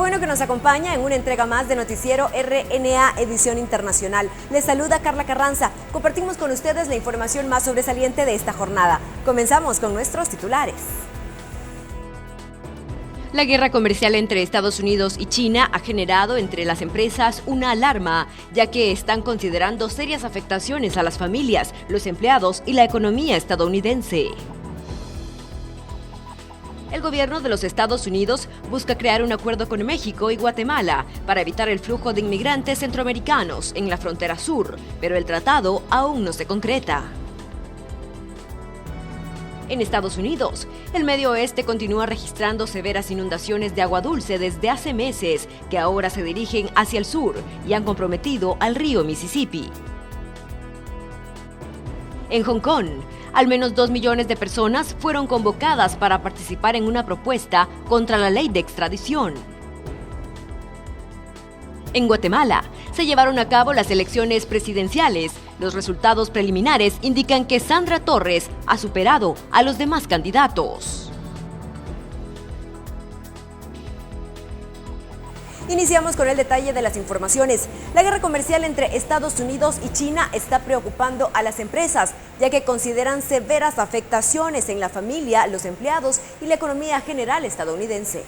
bueno que nos acompaña en una entrega más de Noticiero RNA Edición Internacional. Les saluda Carla Carranza. Compartimos con ustedes la información más sobresaliente de esta jornada. Comenzamos con nuestros titulares. La guerra comercial entre Estados Unidos y China ha generado entre las empresas una alarma, ya que están considerando serias afectaciones a las familias, los empleados y la economía estadounidense. El gobierno de los Estados Unidos busca crear un acuerdo con México y Guatemala para evitar el flujo de inmigrantes centroamericanos en la frontera sur, pero el tratado aún no se concreta. En Estados Unidos, el Medio Oeste continúa registrando severas inundaciones de agua dulce desde hace meses, que ahora se dirigen hacia el sur y han comprometido al río Mississippi. En Hong Kong, al menos 2 millones de personas fueron convocadas para participar en una propuesta contra la ley de extradición. En Guatemala, se llevaron a cabo las elecciones presidenciales. Los resultados preliminares indican que Sandra Torres ha superado a los demás candidatos. Iniciamos con el detalle de las informaciones. La guerra comercial entre Estados Unidos y China está preocupando a las empresas, ya que consideran severas afectaciones en la familia, los empleados y la economía general estadounidense.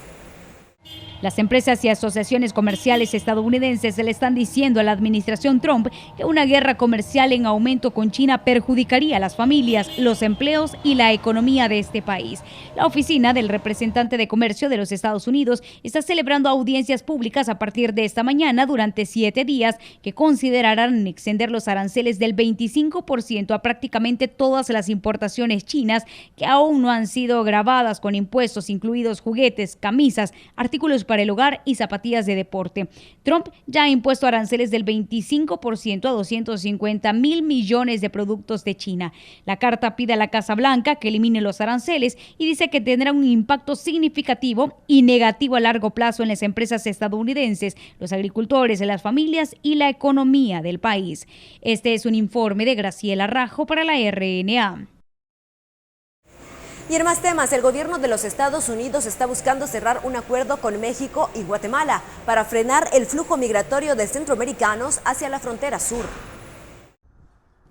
Las empresas y asociaciones comerciales estadounidenses le están diciendo a la administración Trump que una guerra comercial en aumento con China perjudicaría a las familias, los empleos y la economía de este país. La oficina del representante de comercio de los Estados Unidos está celebrando audiencias públicas a partir de esta mañana durante 7 días que considerarán extender los aranceles del 25% a prácticamente todas las importaciones chinas que aún no han sido gravadas con impuestos, incluidos juguetes, camisas, artículos para el hogar y zapatillas de deporte. Trump ya ha impuesto aranceles del 25% a 250,000 millones de productos de China. La carta pide a la Casa Blanca que elimine los aranceles y dice que tendrá un impacto significativo y negativo a largo plazo en las empresas estadounidenses, los agricultores, las familias y la economía del país. Este es un informe de Graciela Rajo para la RNA. Y en más temas, el gobierno de los Estados Unidos está buscando cerrar un acuerdo con México y Guatemala para frenar el flujo migratorio de centroamericanos hacia la frontera sur.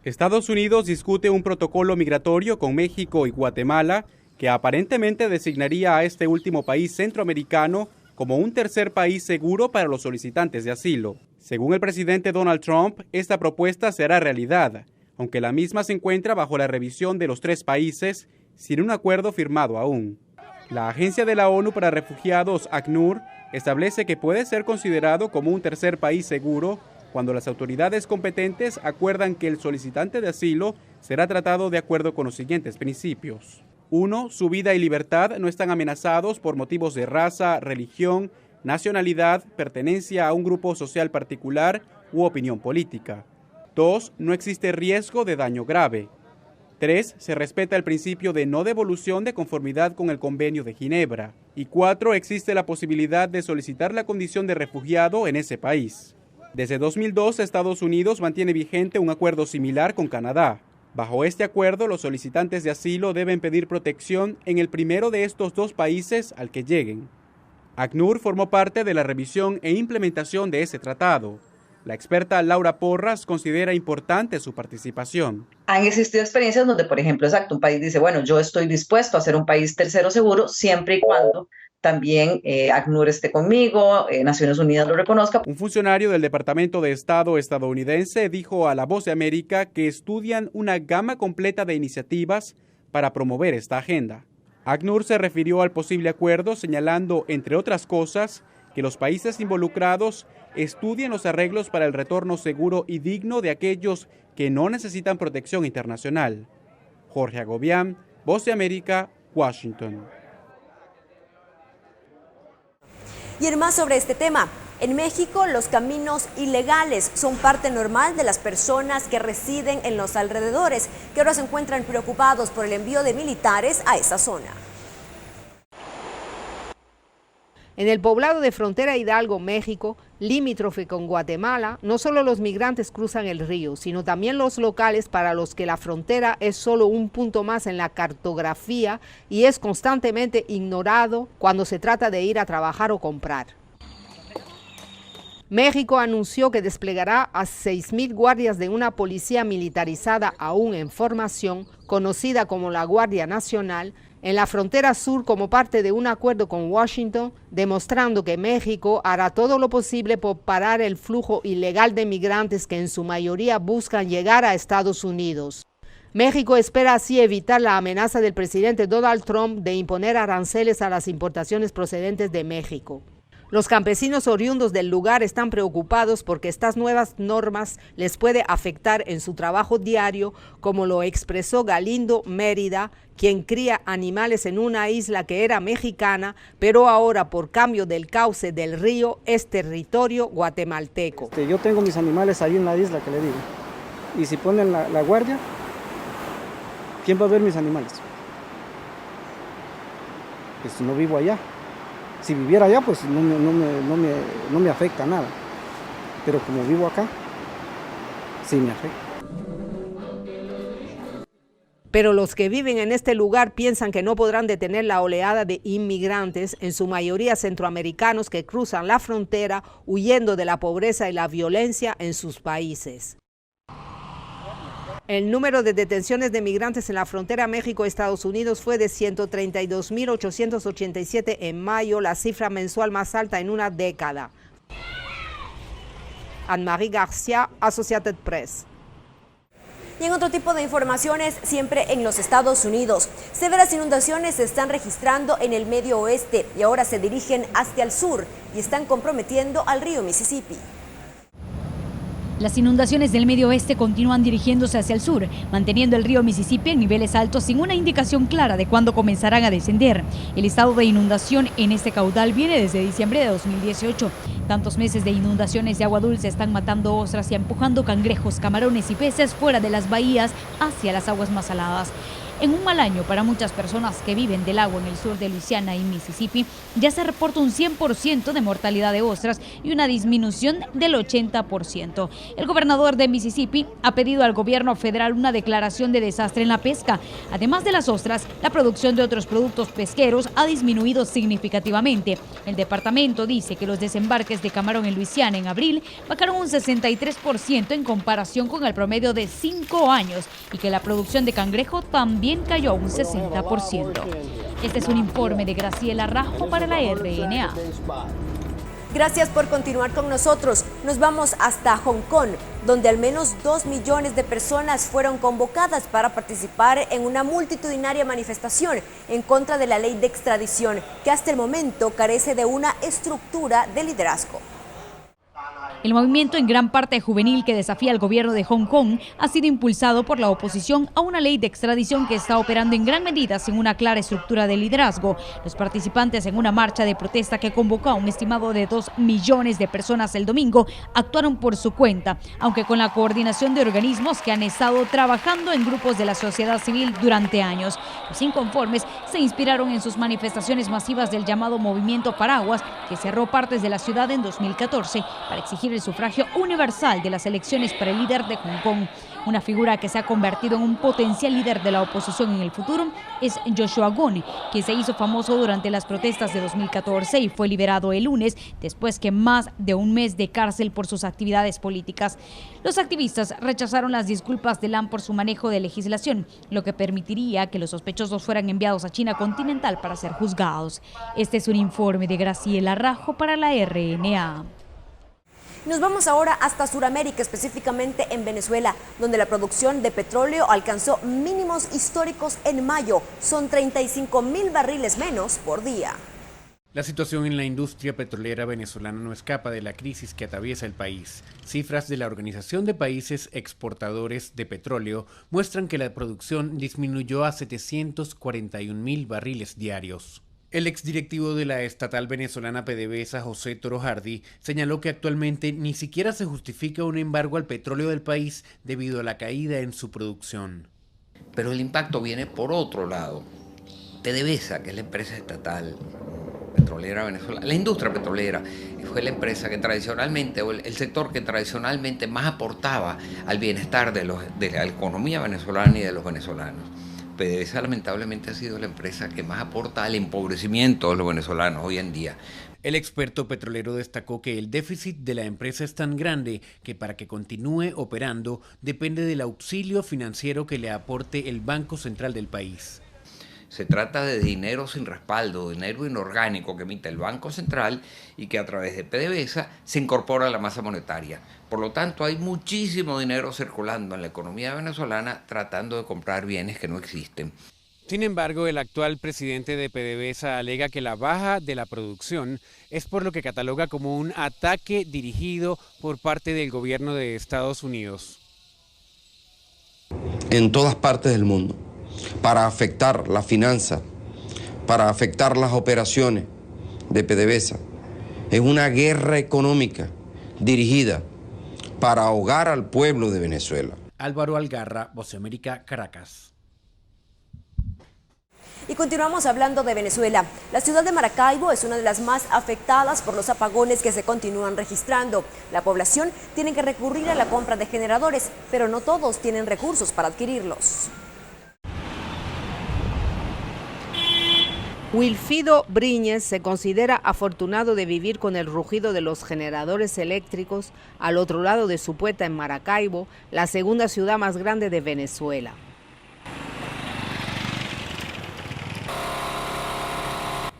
Estados Unidos discute un protocolo migratorio con México y Guatemala que aparentemente designaría a este último país centroamericano como un tercer país seguro para los solicitantes de asilo. Según el presidente Donald Trump, esta propuesta será realidad, aunque la misma se encuentra bajo la revisión de los 3 países sin un acuerdo firmado aún. La Agencia de la ONU para Refugiados, ACNUR, establece que puede ser considerado como un tercer país seguro cuando las autoridades competentes acuerdan que el solicitante de asilo será tratado de acuerdo con los siguientes principios. 1. Su vida y libertad no están amenazados por motivos de raza, religión, nacionalidad, pertenencia a un grupo social particular u opinión política. 2. No existe riesgo de daño grave. 3. Se respeta el principio de no devolución de conformidad con el Convenio de Ginebra. Y 4. Existe la posibilidad de solicitar la condición de refugiado en ese país. Desde 2002, Estados Unidos mantiene vigente un acuerdo similar con Canadá. Bajo este acuerdo, los solicitantes de asilo deben pedir protección en el primero de estos 2 países al que lleguen. ACNUR formó parte de la revisión e implementación de ese tratado. La experta Laura Porras considera importante su participación. Han existido experiencias donde, por ejemplo, un país dice, bueno, yo estoy dispuesto a ser un país tercero seguro siempre y cuando también ACNUR esté conmigo, Naciones Unidas lo reconozca. Un funcionario del Departamento de Estado estadounidense dijo a La Voz de América que estudian una gama completa de iniciativas para promover esta agenda. ACNUR se refirió al posible acuerdo señalando, entre otras cosas, que los países involucrados estudien los arreglos para el retorno seguro y digno de aquellos que no necesitan protección internacional. Jorge Agobián, Voz de América, Washington. Y en más sobre este tema, en México los caminos ilegales son parte normal de las personas que residen en los alrededores, que ahora se encuentran preocupados por el envío de militares a esa zona. En el poblado de Frontera Hidalgo, México, limítrofe con Guatemala, no solo los migrantes cruzan el río, sino también los locales para los que la frontera es solo un punto más en la cartografía y es constantemente ignorado cuando se trata de ir a trabajar o comprar. México anunció que desplegará a 6.000 guardias de una policía militarizada aún en formación, conocida como la Guardia Nacional, en la frontera sur como parte de un acuerdo con Washington, demostrando que México hará todo lo posible por parar el flujo ilegal de migrantes que en su mayoría buscan llegar a Estados Unidos. México espera así evitar la amenaza del presidente Donald Trump de imponer aranceles a las importaciones procedentes de México. Los campesinos oriundos del lugar están preocupados porque estas nuevas normas les puede afectar en su trabajo diario, como lo expresó Galindo Mérida, quien cría animales en una isla que era mexicana, pero ahora por cambio del cauce del río es territorio guatemalteco. Yo tengo mis animales ahí en la isla, que le digo, y si ponen la guardia, ¿quién va a ver mis animales? Pues no vivo allá. Si viviera allá, pues no me afecta nada. Pero como vivo acá, sí me afecta. Pero los que viven en este lugar piensan que no podrán detener la oleada de inmigrantes, en su mayoría centroamericanos, que cruzan la frontera huyendo de la pobreza y la violencia en sus países. El número de detenciones de migrantes en la frontera México-Estados Unidos fue de 132.887 en mayo, la cifra mensual más alta en una década. Anne-Marie García, Associated Press. Y en otro tipo de informaciones, siempre en los Estados Unidos, severas inundaciones se están registrando en el medio oeste y ahora se dirigen hacia el sur y están comprometiendo al río Mississippi. Las inundaciones del medio oeste continúan dirigiéndose hacia el sur, manteniendo el río Mississippi en niveles altos sin una indicación clara de cuándo comenzarán a descender. El estado de inundación en este caudal viene desde diciembre de 2018. Tantos meses de inundaciones de agua dulce están matando ostras y empujando cangrejos, camarones y peces fuera de las bahías hacia las aguas más saladas. En un mal año para muchas personas que viven del agua en el sur de Luisiana y Mississippi, ya se reporta un 100% de mortalidad de ostras y una disminución del 80%. El gobernador de Mississippi ha pedido al gobierno federal una declaración de desastre en la pesca. Además de las ostras, la producción de otros productos pesqueros ha disminuido significativamente. El departamento dice que los desembarques de camarón en Luisiana en abril bajaron un 63% en comparación con el promedio de 5 años y que la producción de cangrejo también cayó un 60%. Este es un informe de Graciela Rajo para la RNA. Gracias por continuar con nosotros. Nos vamos hasta Hong Kong, donde al menos 2 millones de personas fueron convocadas para participar en una multitudinaria manifestación en contra de la ley de extradición, que hasta el momento carece de una estructura de liderazgo. El movimiento, en gran parte juvenil, que desafía al gobierno de Hong Kong ha sido impulsado por la oposición a una ley de extradición que está operando en gran medida sin una clara estructura de liderazgo. Los participantes en una marcha de protesta que convocó a un estimado de 2 millones de personas el domingo actuaron por su cuenta, aunque con la coordinación de organismos que han estado trabajando en grupos de la sociedad civil durante años. Los inconformes se inspiraron en sus manifestaciones masivas del llamado Movimiento Paraguas, que cerró partes de la ciudad en 2014 para exigir el sufragio universal de las elecciones para el líder de Hong Kong. Una figura que se ha convertido en un potencial líder de la oposición en el futuro es Joshua Gun, quien se hizo famoso durante las protestas de 2014 y fue liberado el lunes después que más de un mes de cárcel por sus actividades políticas. Los activistas rechazaron las disculpas de Lam por su manejo de legislación, lo que permitiría que los sospechosos fueran enviados a China continental para ser juzgados. Este es un informe de Graciela Rajo para la RNA. Nos vamos ahora hasta Sudamérica, específicamente en Venezuela, donde la producción de petróleo alcanzó mínimos históricos en mayo. Son 35.000 barriles menos por día. La situación en la industria petrolera venezolana no escapa de la crisis que atraviesa el país. Cifras de la Organización de Países Exportadores de Petróleo muestran que la producción disminuyó a 741.000 barriles diarios. El exdirectivo de la estatal venezolana PDVSA, José Toro Hardy, señaló que actualmente ni siquiera se justifica un embargo al petróleo del país debido a la caída en su producción. Pero el impacto viene por otro lado. PDVSA, que es la empresa estatal petrolera venezolana, la industria petrolera, fue la empresa que tradicionalmente, o el sector que tradicionalmente más aportaba al bienestar de la economía venezolana y de los venezolanos. PDVSA lamentablemente ha sido la empresa que más aporta al empobrecimiento de los venezolanos hoy en día. El experto petrolero destacó que el déficit de la empresa es tan grande que para que continúe operando depende del auxilio financiero que le aporte el Banco Central del país. Se trata de dinero sin respaldo, dinero inorgánico que emite el Banco Central y que a través de PDVSA se incorpora a la masa monetaria. Por lo tanto, hay muchísimo dinero circulando en la economía venezolana tratando de comprar bienes que no existen. Sin embargo, el actual presidente de PDVSA alega que la baja de la producción es por lo que cataloga como un ataque dirigido por parte del gobierno de Estados Unidos. En todas partes del mundo, para afectar la finanza, para afectar las operaciones de PDVSA. Es una guerra económica dirigida para ahogar al pueblo de Venezuela. Álvaro Algarra, Voz de América, Caracas. Y continuamos hablando de Venezuela. La ciudad de Maracaibo es una de las más afectadas por los apagones que se continúan registrando. La población tiene que recurrir a la compra de generadores, pero no todos tienen recursos para adquirirlos. Wilfido Briñez se considera afortunado de vivir con el rugido de los generadores eléctricos al otro lado de su puerta en Maracaibo, la segunda ciudad más grande de Venezuela.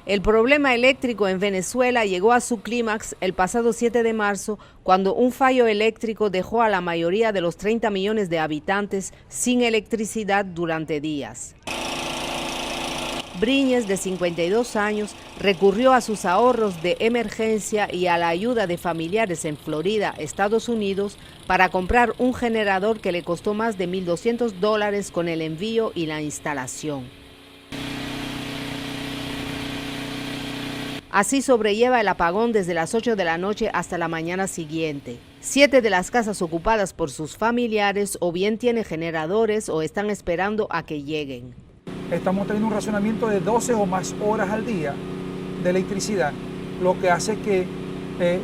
El problema eléctrico en Venezuela llegó a su clímax el pasado 7 de marzo, cuando un fallo eléctrico dejó a la mayoría de los 30 millones de habitantes sin electricidad durante días. Briñez, de 52 años, recurrió a sus ahorros de emergencia y a la ayuda de familiares en Florida, Estados Unidos, para comprar un generador que le costó más de $1,200 con el envío y la instalación. Así sobrelleva el apagón desde las 8 de la noche hasta la mañana siguiente. 7 de las casas ocupadas por sus familiares o bien tienen generadores o están esperando a que lleguen. Estamos teniendo un racionamiento de 12 o más horas al día de electricidad, lo que hace que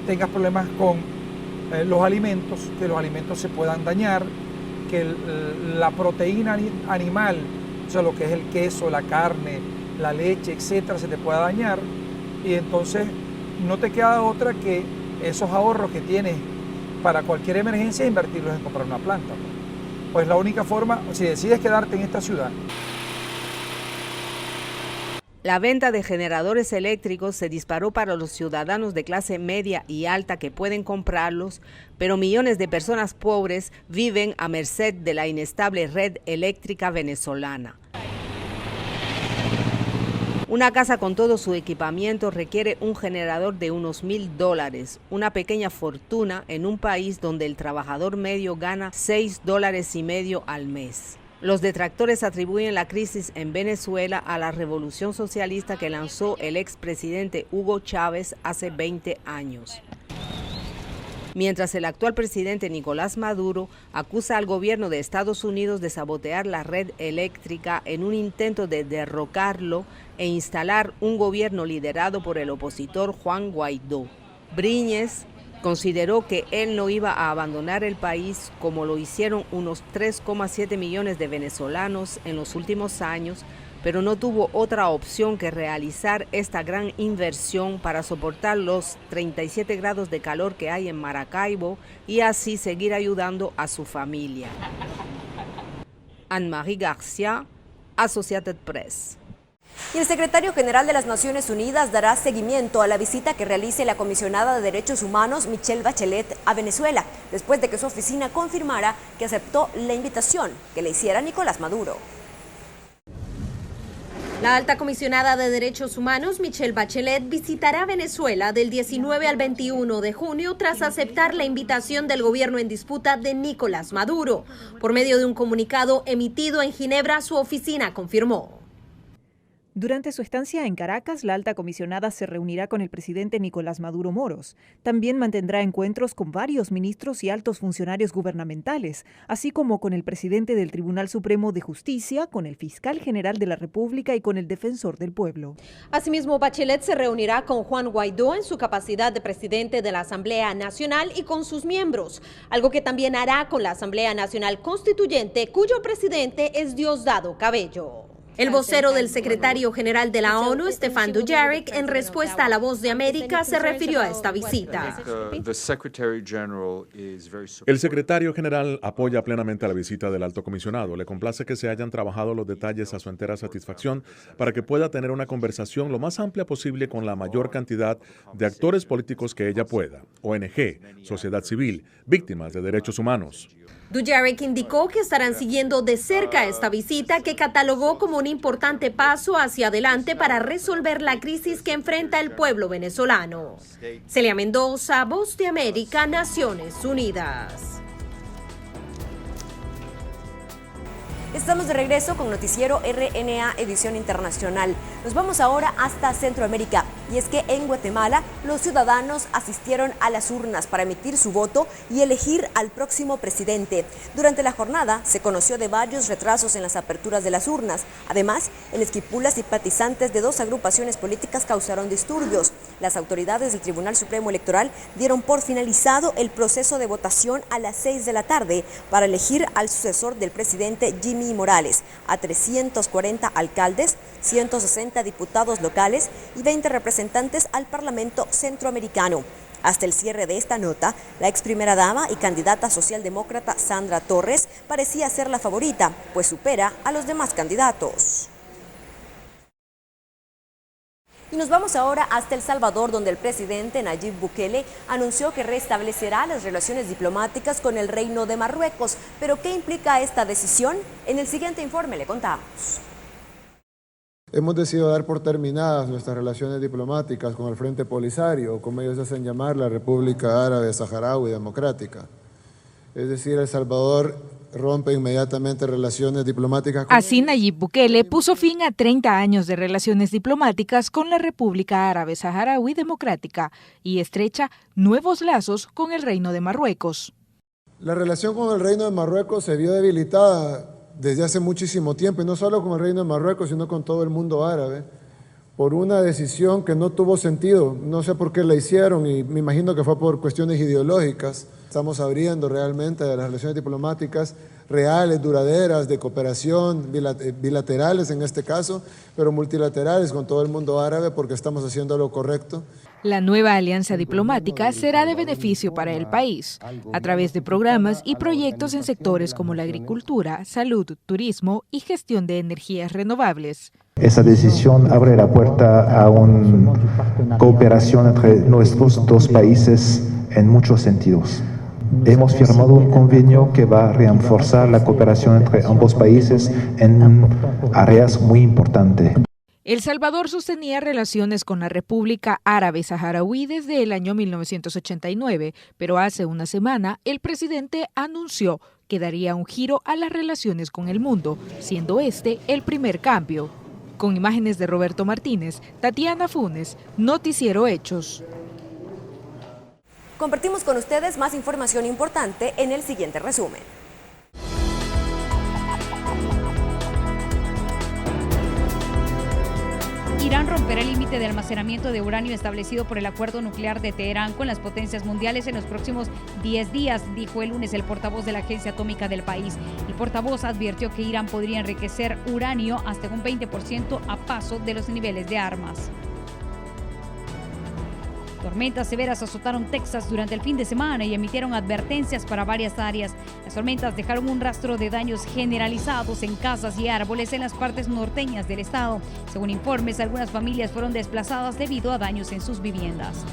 tengas problemas con los alimentos, que los alimentos se puedan dañar, que la proteína animal, o sea, lo que es el queso, la carne, la leche, etcétera, se te pueda dañar. Y entonces no te queda otra que esos ahorros que tienes para cualquier emergencia invertirlos en comprar una planta. Pues la única forma, si decides quedarte en esta ciudad. La venta de generadores eléctricos se disparó para los ciudadanos de clase media y alta que pueden comprarlos, pero millones de personas pobres viven a merced de la inestable red eléctrica venezolana. Una casa con todo su equipamiento requiere un generador de unos $1,000, una pequeña fortuna en un país donde el trabajador medio gana $6,50 al mes. Los detractores atribuyen la crisis en Venezuela a la revolución socialista que lanzó el expresidente Hugo Chávez hace 20 años. Mientras el actual presidente Nicolás Maduro acusa al gobierno de Estados Unidos de sabotear la red eléctrica en un intento de derrocarlo e instalar un gobierno liderado por el opositor Juan Guaidó. Briñez consideró que él no iba a abandonar el país como lo hicieron unos 3,7 millones de venezolanos en los últimos años, pero no tuvo otra opción que realizar esta gran inversión para soportar los 37 grados de calor que hay en Maracaibo y así seguir ayudando a su familia. Anne-Marie García, Associated Press. Y el secretario general de las Naciones Unidas dará seguimiento a la visita que realice la comisionada de Derechos Humanos Michelle Bachelet a Venezuela, después de que su oficina confirmara que aceptó la invitación que le hiciera Nicolás Maduro. La alta comisionada de Derechos Humanos, Michelle Bachelet, visitará Venezuela del 19 al 21 de junio tras aceptar la invitación del gobierno en disputa de Nicolás Maduro. Por medio de un comunicado emitido en Ginebra, su oficina confirmó. Durante su estancia en Caracas, la alta comisionada se reunirá con el presidente Nicolás Maduro Moros. También mantendrá encuentros con varios ministros y altos funcionarios gubernamentales, así como con el presidente del Tribunal Supremo de Justicia, con el fiscal general de la República y con el defensor del pueblo. Asimismo, Bachelet se reunirá con Juan Guaidó en su capacidad de presidente de la Asamblea Nacional y con sus miembros, algo que también hará con la Asamblea Nacional Constituyente, cuyo presidente es Diosdado Cabello. El vocero del secretario general de la ONU, Stefan Dujarric, en respuesta a La Voz de América, se refirió a esta visita. El secretario general apoya plenamente la visita del alto comisionado. Le complace que se hayan trabajado los detalles a su entera satisfacción para que pueda tener una conversación lo más amplia posible con la mayor cantidad de actores políticos que ella pueda, ONG, sociedad civil, víctimas de derechos humanos. Dujarric indicó que estarán siguiendo de cerca esta visita, que catalogó como un importante paso hacia adelante para resolver la crisis que enfrenta el pueblo venezolano. Celia Mendoza, Voz de América, Naciones Unidas. Estamos de regreso con Noticiero RNA Edición Internacional. Nos vamos ahora hasta Centroamérica. Y es que en Guatemala los ciudadanos asistieron a las urnas para emitir su voto y elegir al próximo presidente. Durante la jornada se conoció de varios retrasos en las aperturas de las urnas. Además, en Esquipulas, simpatizantes de dos agrupaciones políticas causaron disturbios. Las autoridades del Tribunal Supremo Electoral dieron por finalizado el proceso de votación a las 6 de la tarde para elegir al sucesor del presidente Jimmy Morales, a 340 alcaldes, 160 diputados locales y 20 representantes al Parlamento Centroamericano. Hasta el cierre de esta nota, la ex primera dama y candidata socialdemócrata Sandra Torres parecía ser la favorita, pues supera a los demás candidatos. Y nos vamos ahora hasta El Salvador, donde el presidente Nayib Bukele anunció que restablecerá las relaciones diplomáticas con el Reino de Marruecos. ¿Pero qué implica esta decisión? En el siguiente informe le contamos. Hemos decidido dar por terminadas nuestras relaciones diplomáticas con el Frente Polisario, o como ellos hacen llamar la República Árabe Saharaui Democrática. Es decir, El Salvador rompe inmediatamente relaciones diplomáticas. Así, Nayib Bukele puso fin a 30 años de relaciones diplomáticas con la República Árabe Saharaui Democrática y estrecha nuevos lazos con el Reino de Marruecos. La relación con el Reino de Marruecos se vio debilitada desde hace muchísimo tiempo, y no solo con el Reino de Marruecos, sino con todo el mundo árabe, por una decisión que no tuvo sentido. No sé por qué la hicieron y me imagino que fue por cuestiones ideológicas. Estamos abriendo realmente las relaciones diplomáticas reales, duraderas, de cooperación, bilaterales en este caso, pero multilaterales con todo el mundo árabe, porque estamos haciendo lo correcto. La nueva alianza diplomática será de beneficio para el país, a través de programas y proyectos en sectores como la agricultura, salud, turismo y gestión de energías renovables. Esa decisión abre la puerta a una cooperación entre nuestros dos países en muchos sentidos. Hemos firmado un convenio que va a reforzar la cooperación entre ambos países en áreas muy importantes. El Salvador sostenía relaciones con la República Árabe Saharaui desde el año 1989, pero hace una semana el presidente anunció que daría un giro a las relaciones con el mundo, siendo este el primer cambio. Con imágenes de Roberto Martínez, Tatiana Funes, Noticiero Hechos. Compartimos con ustedes más información importante en el siguiente resumen. Irán romperá el límite de almacenamiento de uranio establecido por el acuerdo nuclear de Teherán con las potencias mundiales en los próximos 10 días, dijo el lunes el portavoz de la Agencia Atómica del país. El portavoz advirtió que Irán podría enriquecer uranio hasta un 20% a paso de los niveles de armas. Tormentas severas azotaron Texas durante el fin de semana y emitieron advertencias para varias áreas. Las tormentas dejaron un rastro de daños generalizados en casas y árboles en las partes norteñas del estado. Según informes, algunas familias fueron desplazadas debido a daños en sus viviendas.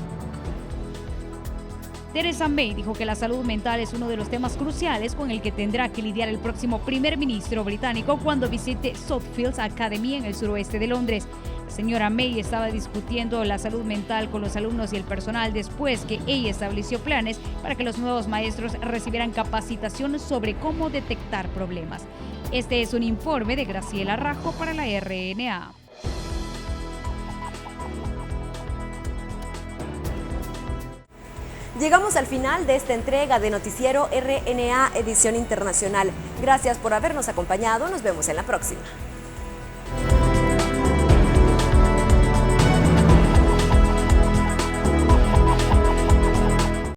Theresa May dijo que la salud mental es uno de los temas cruciales con el que tendrá que lidiar el próximo primer ministro británico cuando visite Southfields Academy en el suroeste de Londres. La señora May estaba discutiendo la salud mental con los alumnos y el personal después que ella estableció planes para que los nuevos maestros recibieran capacitación sobre cómo detectar problemas. Este es un informe de Graciela Rajo para la RNA. Llegamos al final de esta entrega de Noticiero RNA Edición Internacional. Gracias por habernos acompañado. Nos vemos en la próxima.